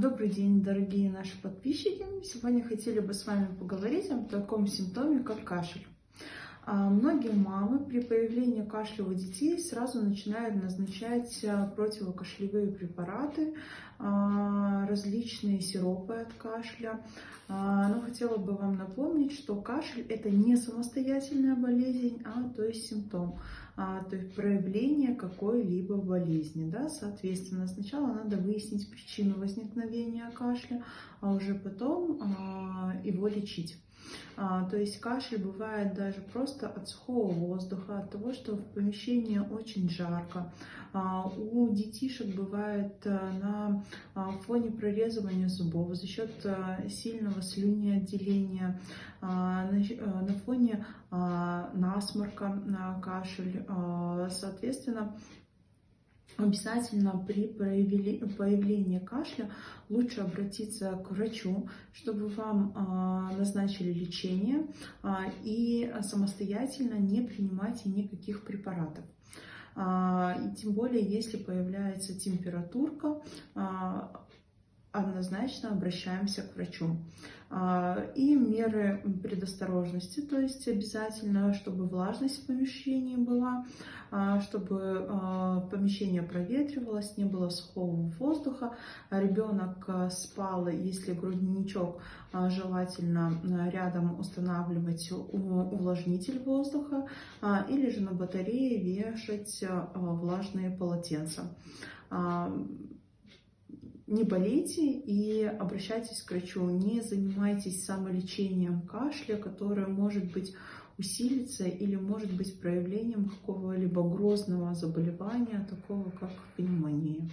Добрый день, дорогие наши подписчики! Сегодня хотели бы с вами поговорить о таком симптоме, как кашель. Многие мамы при появлении кашля у детей сразу начинают назначать противокашлевые препараты, различные сиропы от кашля. Но хотела бы вам напомнить, что кашель — это не самостоятельная болезнь, то есть симптом, то есть проявление какой-либо болезни. Да? Соответственно, сначала надо выяснить причину возникновения кашля, а уже потом его лечить. То есть кашель бывает даже просто от сухого воздуха, от того, что в помещении очень жарко. У детишек бывает на фоне прорезывания зубов за счет сильного слюноотделения, на фоне насморка кашель. Соответственно, обязательно при появлении кашля лучше обратиться к врачу, чтобы вам назначили лечение и самостоятельно не принимайте никаких препаратов. И тем более, если появляется температурка, однозначно обращаемся к врачу. И меры предосторожности, то есть обязательно, чтобы влажность в помещении была, чтобы помещение проветривалось, не было сухого воздуха, ребенок спал, если грудничок, желательно рядом устанавливать увлажнитель воздуха или же на батарее вешать влажные полотенца. Не болейте и обращайтесь к врачу. Не занимайтесь самолечением кашля, которое может быть усилиться или может быть проявлением какого-либо грозного заболевания, такого как пневмония.